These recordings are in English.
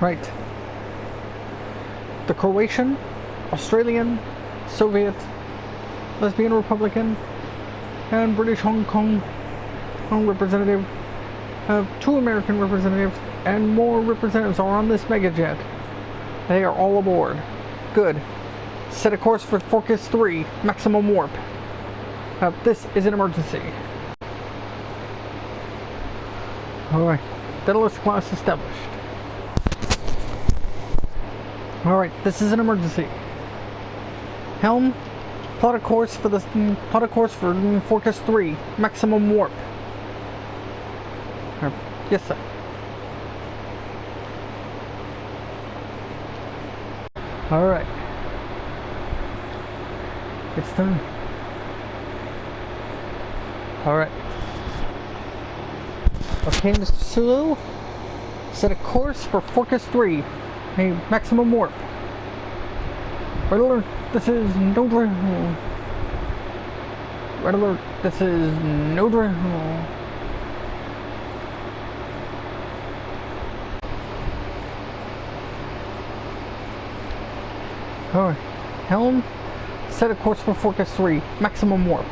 Right. The Croatian, Australian, Soviet, Lesbian Republican, and British Hong Kong representative have 2 American representatives, and more representatives are on this megajet. They are all aboard. Good. Set a course for Forcas 3, maximum warp. This is an emergency. Alright, Daedalus class established. Alright, this is an emergency. Helm, plot a course for Forcas 3, maximum warp. Yes, sir. Alright. It's done. Alright. Okay, Mr. Sulu, set a course for Forcas 3, a maximum warp. Red alert, this is no drill. Red alert, this is no drill. Alright, Helm, set a course for Forcas 3, maximum warp.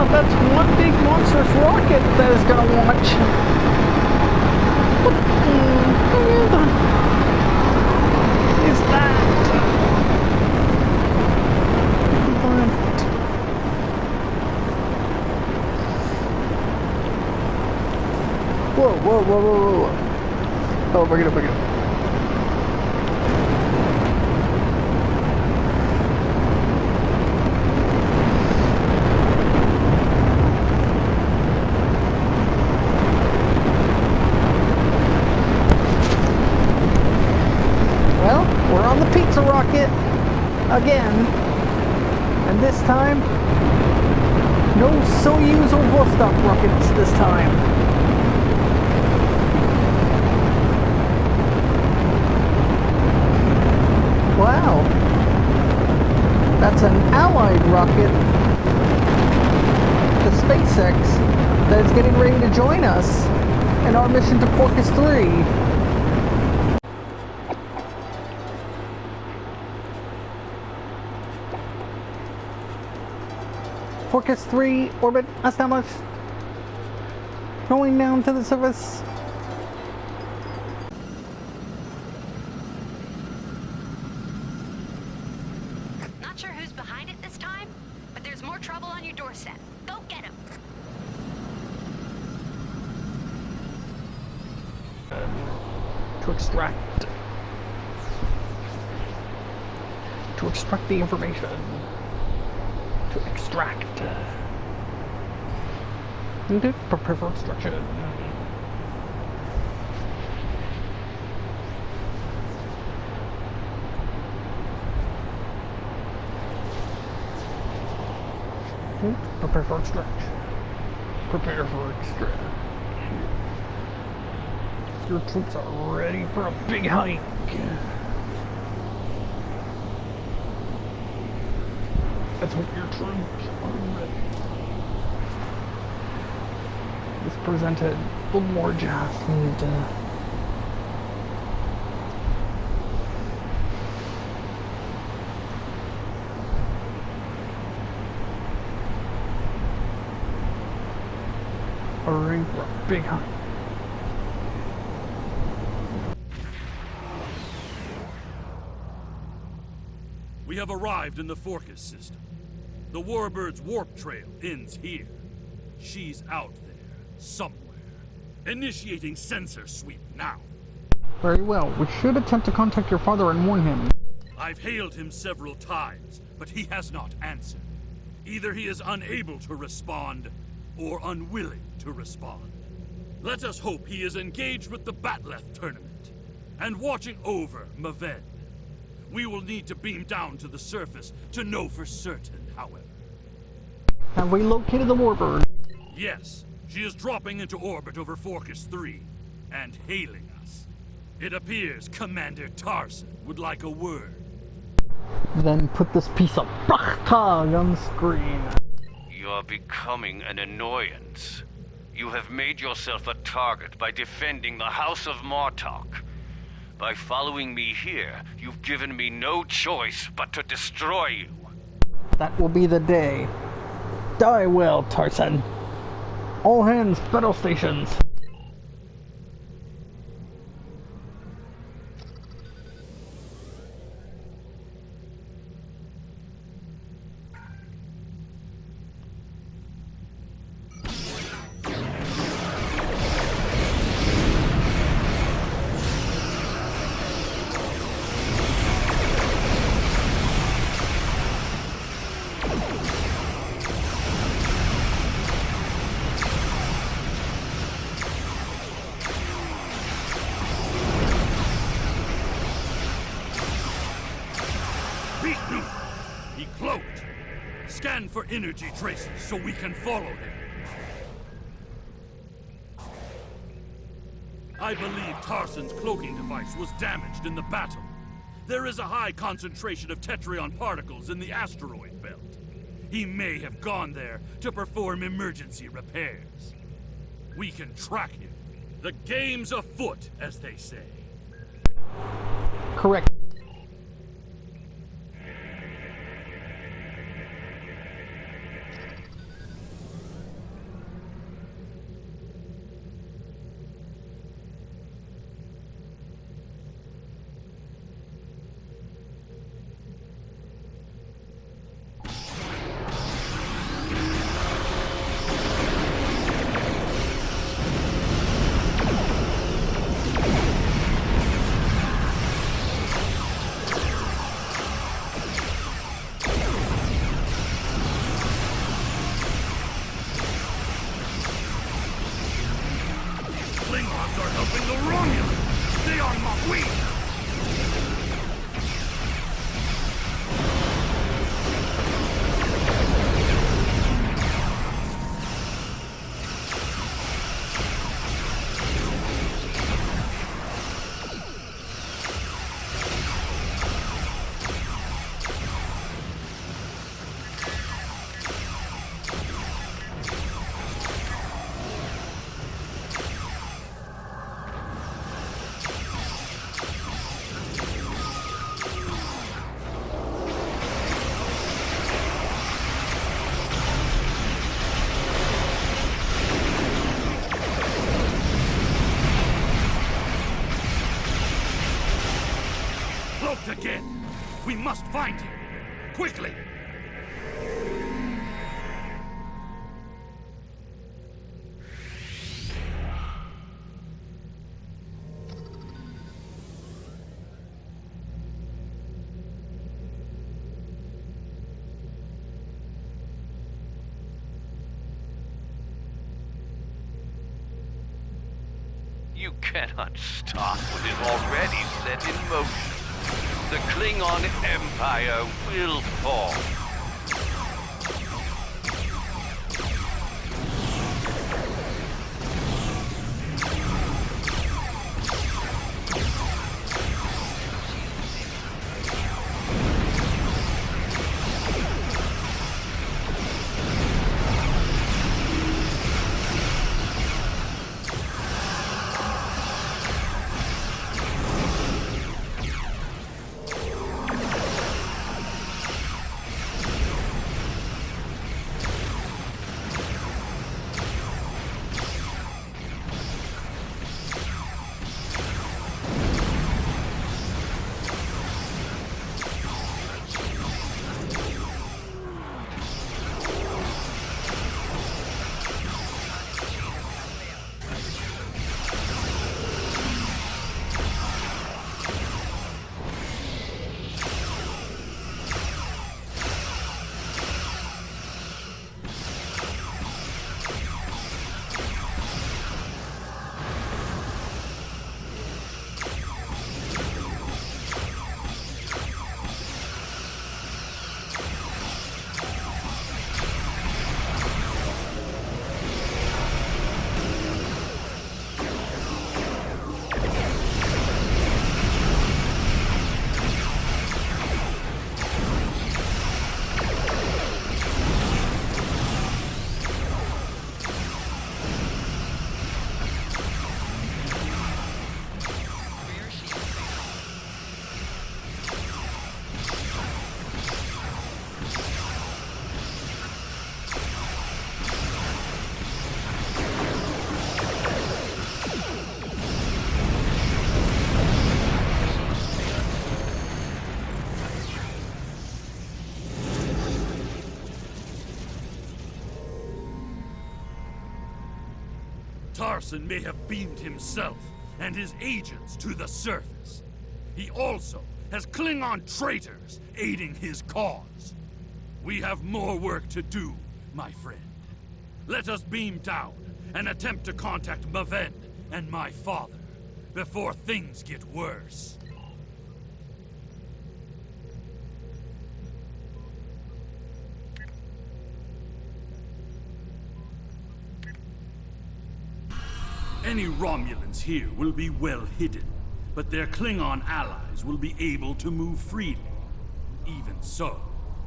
That's one big monstrous rocket that is gonna launch. What is that? Whoa. Oh, bring it up. Rocket again, and this time no Soyuz or Vostok rockets this time. Wow, that's an Allied rocket, the SpaceX, that is getting ready to join us in our mission to Forcas 3. Forcas 3 orbit established. Going down to the surface. Not sure who's behind it this time, but there's more trouble on your doorstep. Go get him. To extract the information. To extract. And prepare for extraction. Prepare for extraction. Prepare for extraction. Your troops are ready for a big hike. That's what your troops are ready. This presented a little more just and ready for a big hunt. We have arrived in the Forcas system. The Warbird's warp trail ends here. She's out there, somewhere. Initiating sensor sweep now. Very well. We should attempt to contact your father and warn him. I've hailed him several times, but he has not answered. Either he is unable to respond, or unwilling to respond. Let us hope he is engaged with the Batleth tournament and watching over Maven. We will need to beam down to the surface to know for certain, however. Have we located the warbird? Yes, she is dropping into orbit over Forcas 3 and hailing us. It appears Commander Tarson would like a word. Then put this piece of Brachtag on screen. You're becoming an annoyance. You have made yourself a target by defending the House of Martok. By following me here, you've given me no choice but to destroy you. That will be the day. Die well, Tarson. All hands, battle stations. He cloaked. Scan for energy traces so we can follow him. I believe Tarson's cloaking device was damaged in the battle. There is a high concentration of Tetrion particles in the asteroid belt. He may have gone there to perform emergency repairs. We can track him. The game's afoot, as they say. Correct. Klingons are helping the Romulans! They are Maquis! Cloaked again! We must find him! Quickly! You cannot stop what is already set in motion. The Klingon Empire will fall. Tarson may have beamed himself and his agents to the surface. He also has Klingon traitors aiding his cause. We have more work to do, my friend. Let us beam down and attempt to contact Maven and my father before things get worse. Any Romulans here will be well hidden, but their Klingon allies will be able to move freely. Even so,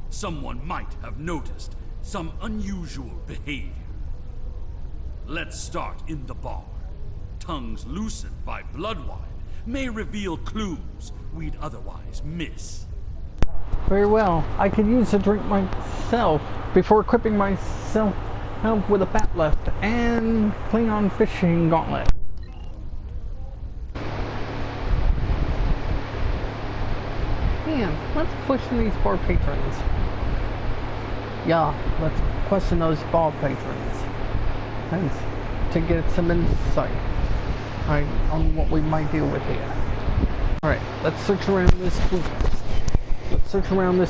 someone might have noticed some unusual behavior. Let's start in the bar. Tongues loosened by blood wine may reveal clues we'd otherwise miss. Very well. I could use a drink myself before equipping myself with a bat left and Klingon fishing gauntlet. Man, let's question these bar patrons. Yeah, let's question those bar patrons. And to get some insight on what we might deal with here. Alright, let's search around this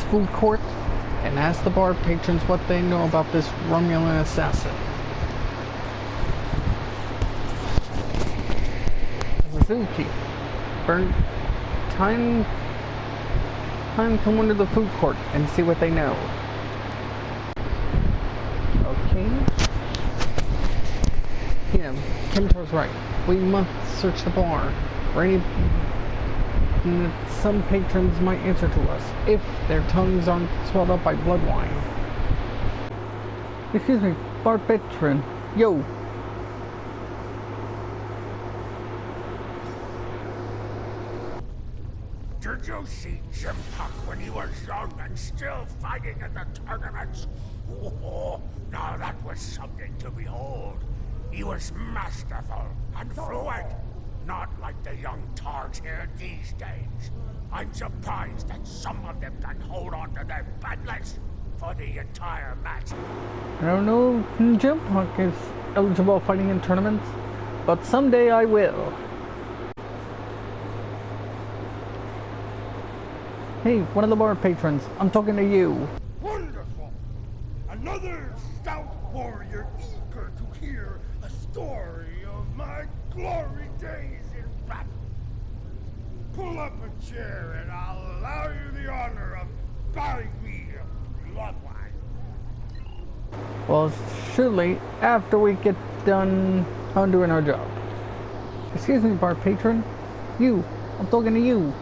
food court and ask the bar patrons what they know about this Romulan assassin. Suzuki. Time to wander the food court and see what they know. Okay. Yeah, Kimtor's right. We must search the bar. Some patrons might answer to us if their tongues aren't swelled up by blood wine. Excuse me, bar patron. Yo. Did you see Jim Puck when he was young and still fighting in the tournaments? Oh, now that was something to behold. He was masterful and fluent, not like the young tards here these days. I'm surprised that some of them can hold on to their batlets for the entire match. I don't know if Jim Puck is eligible fighting in tournaments, but someday I will. Hey, one of the bar patrons, I'm talking to you. Wonderful! Another stout warrior eager to hear a story of my glory days in battle. Pull up a chair and I'll allow you the honor of buying me a blood wine. Well, surely after we get done on doing our job. Excuse me, bar patron. You, I'm talking to you.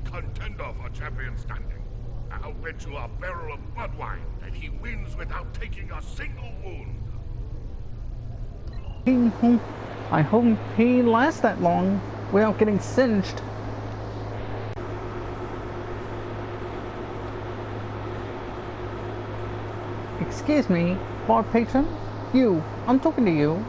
Contender for champion standing. I'll bet you a barrel of blood wine that he wins without taking a single wound. I hope he lasts that long without getting singed. Excuse me, bar patron? You, I'm talking to you.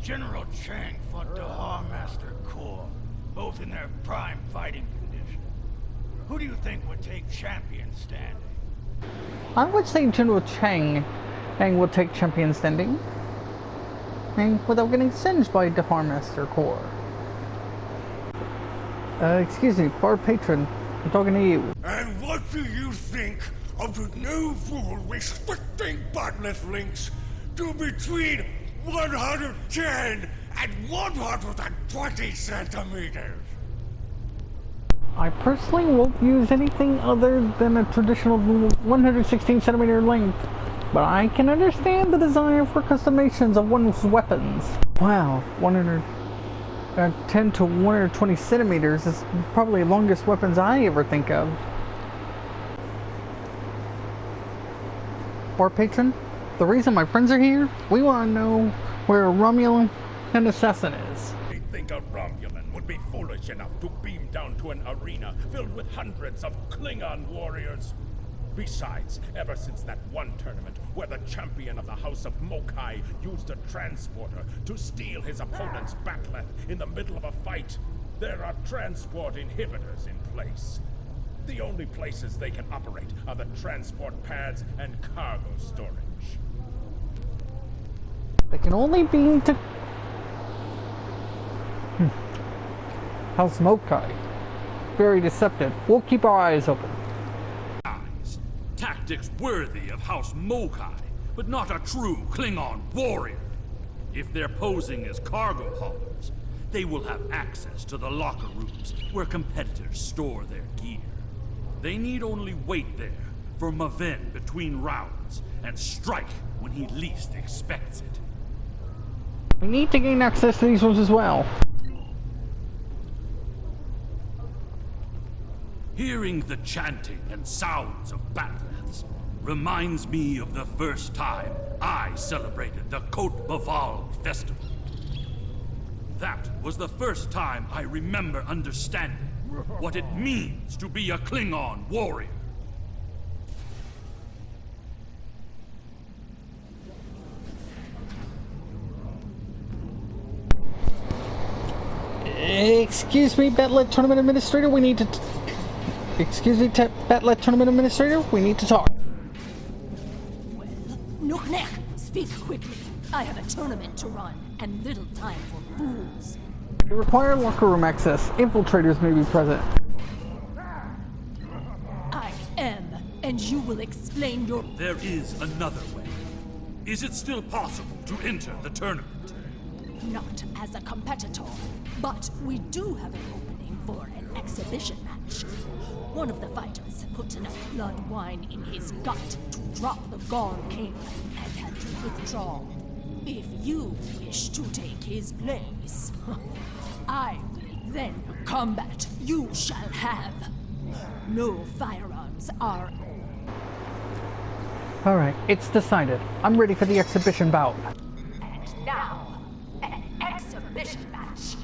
General Chang fought the Master Corps, both in their prime fighting condition. Who do you think would take champion standing? I would say General Chang would take champion standing. And without getting singed by the Master Corps. Excuse me, bar patron, I'm talking to you. And what do you think of the new rule restricting botnet links to between 110 and 120 centimeters? I personally won't use anything other than a traditional 116 centimeter length, but I can understand the desire for customizations of one's weapons. Wow, 110 to 120 centimeters is probably the longest weapons I ever think of. Bar patron, the reason my friends are here, we want to know where a Romulan assassin is. I think a Romulan would be foolish enough to beam down to an arena filled with hundreds of Klingon warriors. Besides, ever since that one tournament where the champion of the House of Mokai used a transporter to steal his opponent's bat'leth in the middle of a fight, there are transport inhibitors in place. The only places they can operate are the transport pads and cargo storage. They can only be to... House Mokai. Very deceptive. We'll keep our eyes open. Tactics worthy of House Mokai, but not a true Klingon warrior. If they're posing as cargo haulers, they will have access to the locker rooms where competitors store their gear. They need only wait there for Maven between rounds and strike when he least expects it. We need to gain access to these rooms as well. Hearing the chanting and sounds of bat'leths reminds me of the first time I celebrated the Côte Baval festival. That was the first time I remember understanding what it means to be a Klingon warrior. Excuse me, Batlet Tournament Administrator, we need to... Excuse me, Batlet Tournament Administrator, we need to talk. Well, Nukhnek, speak quickly. I have a tournament to run, and little time for fools. We require locker room access. Infiltrators may be present. I am, and you will explain your... There is another way. Is it still possible to enter the tournament? Not as a competitor, but we do have an opening for an exhibition match. One of the fighters put enough blood wine in his gut to drop the Gorn King and had to withdraw. If you wish to take his place, I will then combat you shall have. No firearms are... Alright, it's decided. I'm ready for the exhibition bout. And now, an exhibition match.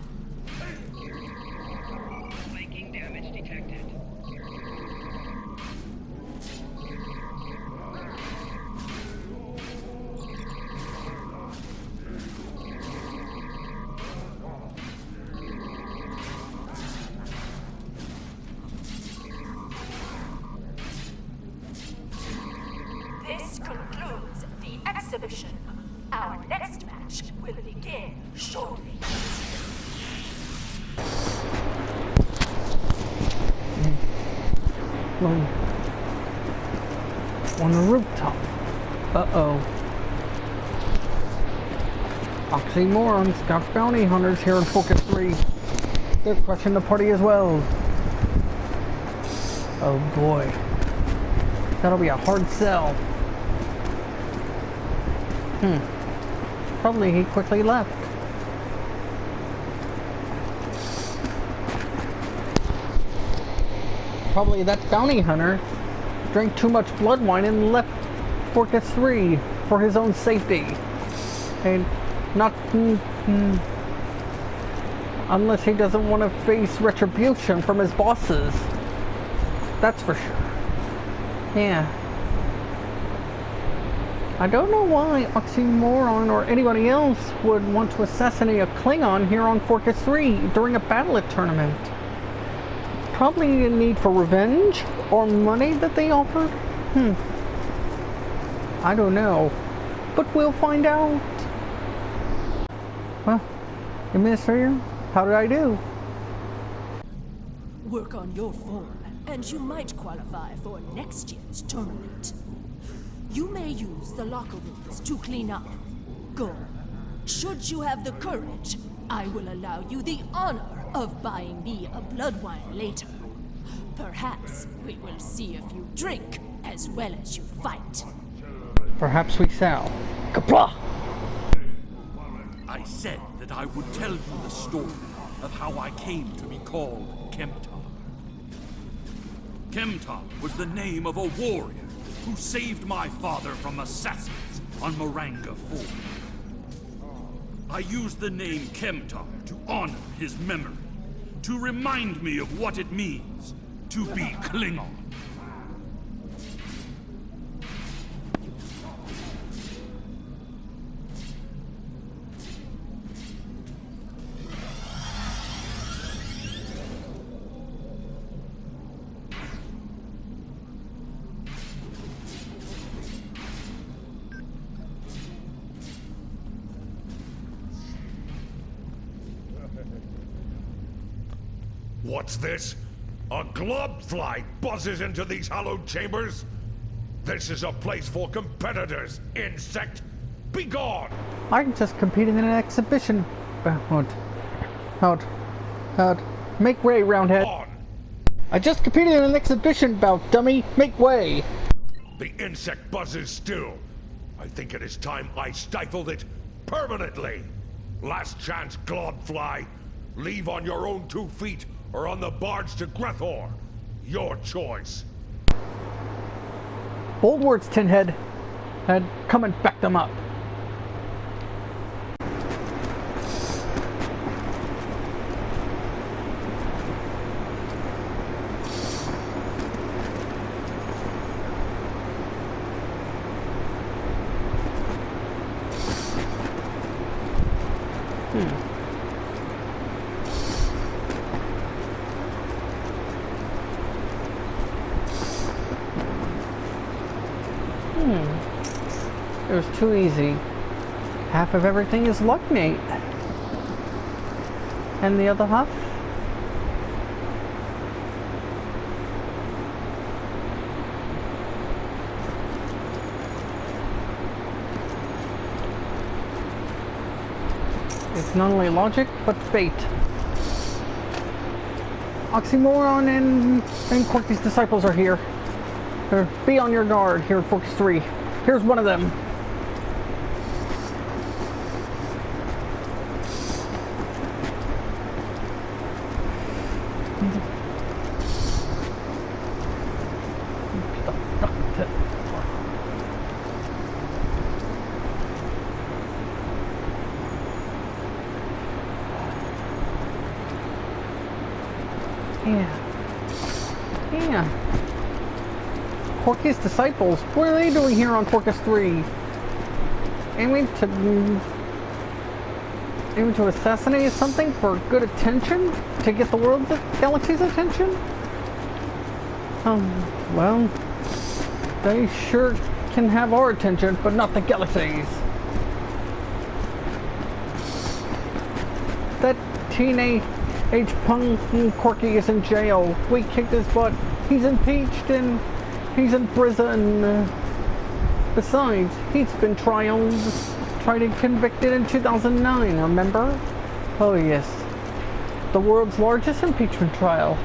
Flanking damage detected. This concludes the exhibition. Our next match will begin shortly. On the rooftop. Uh-oh. Oxymorons, Scout bounty hunters here in Forcas 3. They're crushing the party as well. Oh boy. That'll be a hard sell. Probably he quickly left. Probably that bounty hunter drank too much blood wine and left Forcas 3 for his own safety. And not... unless he doesn't want to face retribution from his bosses. That's for sure. Yeah. I don't know why Oxymoron or anybody else would want to assassinate a Klingon here on Forcas 3 during a battle tournament. Probably a need for revenge or money that they offered? I don't know. But we'll find out. Well, Administrator, how did I do? Work on your form, and you might qualify for next year's tournament. You may use the locker rooms to clean up. Go. Should you have the courage, I will allow you the honor of buying me a blood wine later. Perhaps we will see if you drink as well as you fight. Perhaps we shall. Kapla! I said that I would tell you the story of how I came to be called Kemtar. Kemtar was the name of a warrior who saved my father from assassins on Moranga 4. I used the name Kemtar to honor his memory, to remind me of what it means to be Klingon. What's this? A globfly buzzes into these hallowed chambers? This is a place for competitors, insect! Be gone! I just competed in an exhibition bout. Out. Make way, roundhead. On! I just competed in an exhibition bout, dummy. Make way. The insect buzzes still. I think it is time I stifled it permanently. Last chance, globfly. Leave on your own 2 feet or on the barge to Grethor. Your choice. Bold words, Tinhead. And come and back them up. It was too easy. Half of everything is luck, Nate. And the other half? It's not only logic, but fate. Oxymoron and Quirky's disciples are here. Be on your guard here at Forcas 3. Here's one of them. Yeah. Quirky's disciples? What are they doing here on Forcas 3? Aiming to assassinate something for good attention? To get the world, the galaxy's attention? Well, they sure can have our attention, but not the galaxy's. That teenage punk Quirky is in jail. We kicked his butt. He's impeached and he's in prison. Besides, he's been tried and convicted in 2009, remember? Oh yes. The world's largest impeachment trial.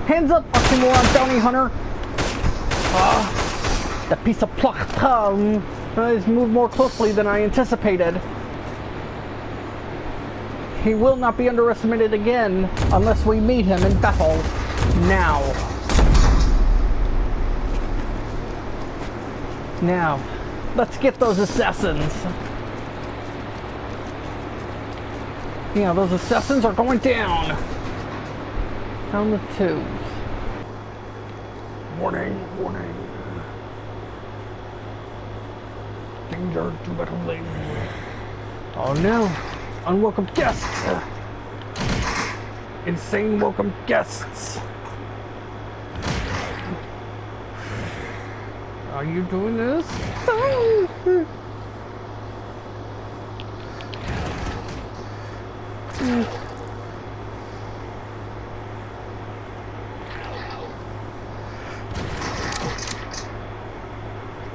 Hands up, oxymoron bounty hunter! That piece of pluck tongue has moved more closely than I anticipated. He will not be underestimated again unless we meet him in battle. Now. Now, let's get those assassins. Yeah, those assassins are going down. Down the tubes. Warning, warning. Danger to battle lane. Oh no. Unwelcome guests! Insane welcome guests! Are you doing this?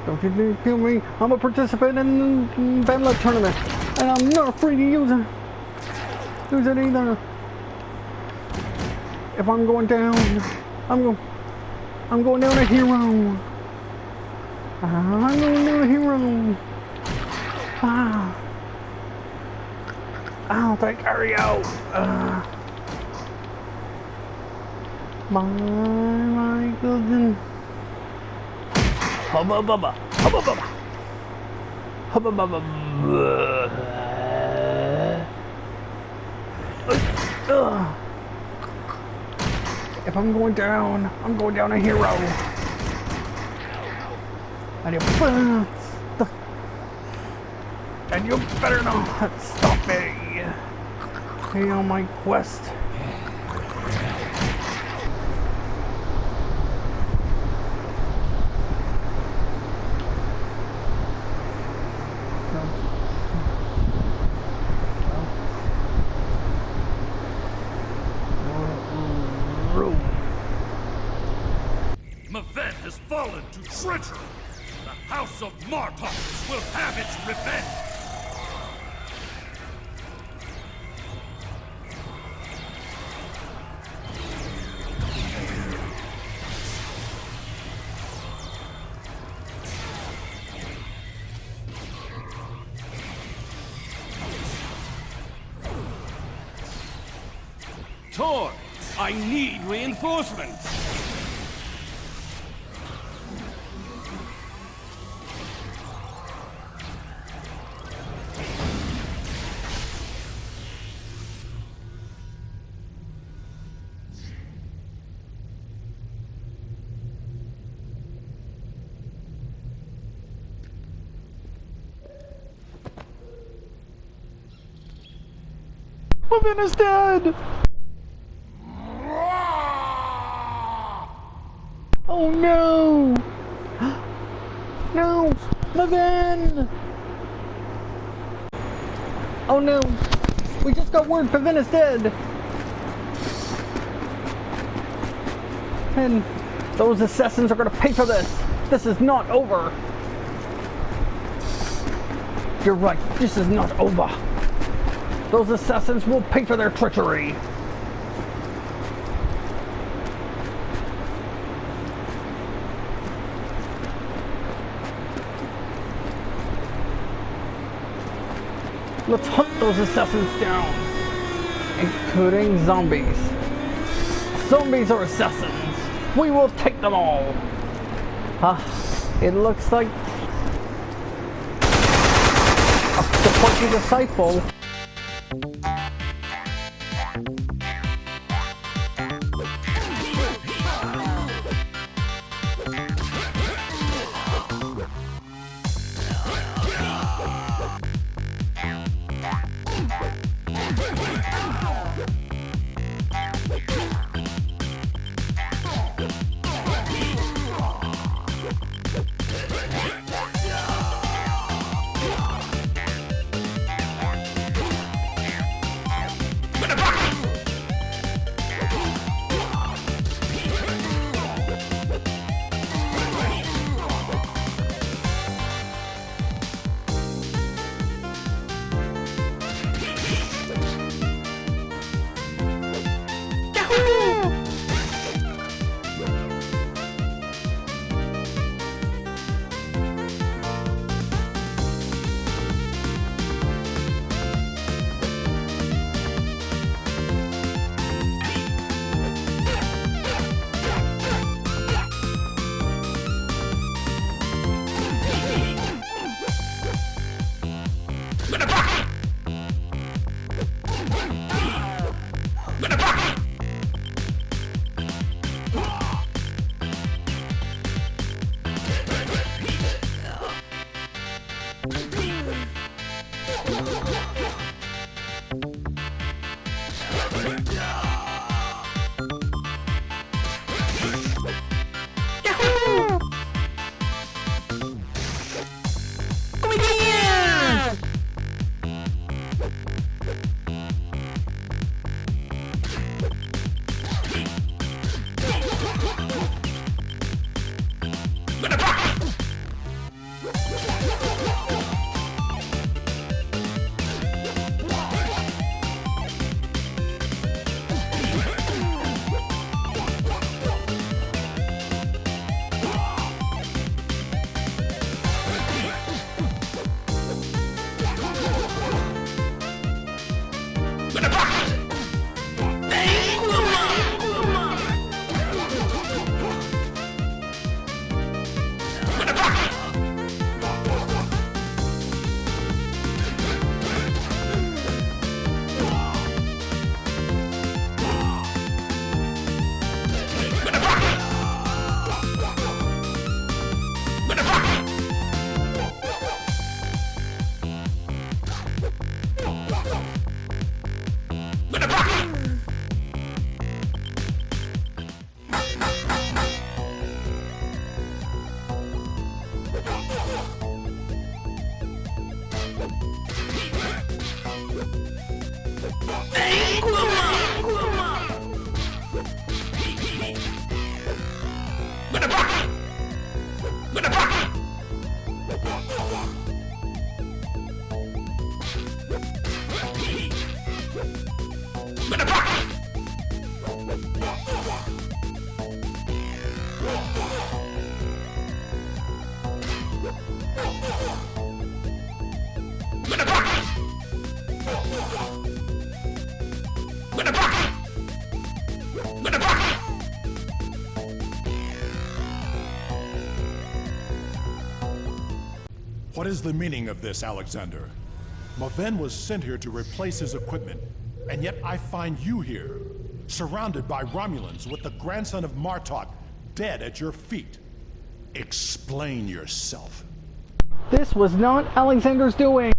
Don't you kill me? I'm a participant in the Battle tournament. And I'm not afraid to use it either. If I'm going down, I'm going down a hero. I'm going down a hero. I don't think Ariel. My goodness. Hubba bubba. Hubba bubba. Hubba bubba. If I'm going down a hero. And you better not stop me. Be on my quest. fallen to treachery. The House of Martok will have its revenge. Tor, I need reinforcements! Levin is dead! Oh no! No! Levin! Oh no! We just got word Levin is dead! And those assassins are gonna pay for this! This is not over! You're right, this is not over! Those assassins will pay for their treachery! Let's hunt those assassins down, including zombies. Zombies or assassins, we will take them all. It looks like the Porky Disciple. What is the meaning of this, Alexander? Maven was sent here to replace his equipment, and yet I find you here, surrounded by Romulans with the grandson of Martok dead at your feet. Explain yourself. This was not Alexander's doing.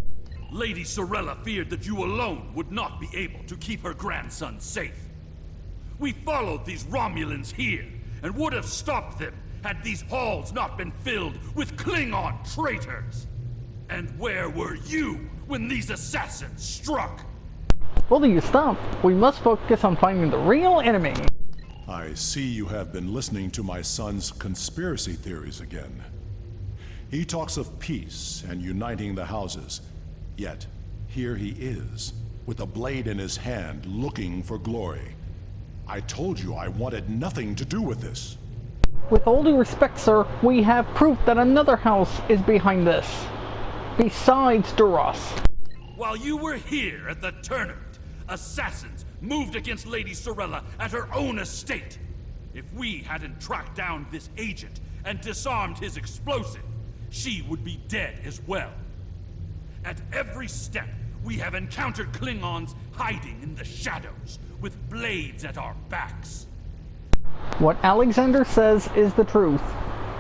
Lady Sorella feared that you alone would not be able to keep her grandson safe. We followed these Romulans here, and would have stopped them had these halls not been filled with Klingon traitors. And where were you when these assassins struck? Will you stop? We must focus on finding the real enemy. I see you have been listening to my son's conspiracy theories again. He talks of peace and uniting the houses, yet here he is, with a blade in his hand, looking for glory. I told you I wanted nothing to do with this. With all due respect, sir, we have proof that another house is behind this. Besides Duras. While you were here at the tournament, assassins moved against Lady Sorella at her own estate. If we hadn't tracked down this agent and disarmed his explosive, she would be dead as well. At every step, we have encountered Klingons hiding in the shadows, with blades at our backs. What Alexander says is the truth.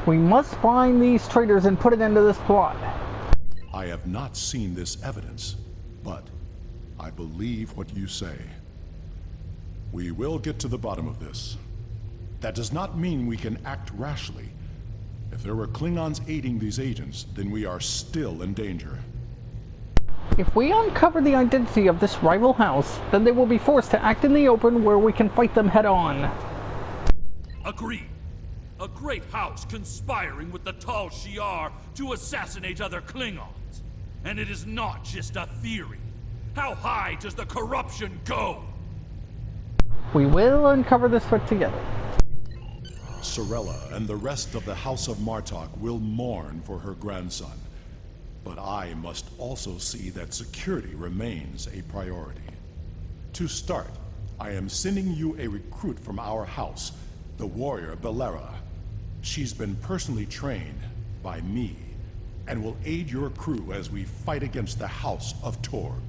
We must find these traitors and put an end to this plot. I have not seen this evidence, but I believe what you say. We will get to the bottom of this. That does not mean we can act rashly. If there were Klingons aiding these agents, then we are still in danger. If we uncover the identity of this rival house, then they will be forced to act in the open where we can fight them head-on. Agreed. A great house conspiring with the Tal Shiar to assassinate other Klingons. And it is not just a theory. How high does the corruption go? We will uncover this threat together. Sorella and the rest of the House of Martok will mourn for her grandson. But I must also see that security remains a priority. To start, I am sending you a recruit from our house, the warrior Belera. She's been personally trained by me, and will aid your crew as we fight against the House of Torg.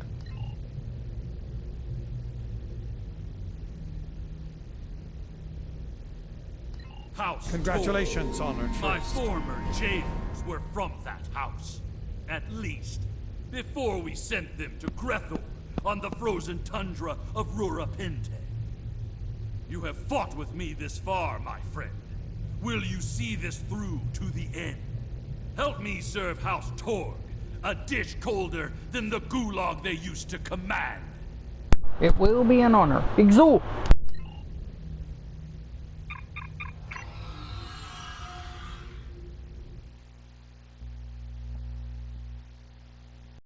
House Congratulations, Torg. honored My first. former jailers were from that house. At least, before we sent them to Grethor on the frozen tundra of Rurapente. You have fought with me this far, my friend. Will you see this through to the end? Help me serve House Torg, a dish colder than the gulag they used to command. It will be an honor. Exul!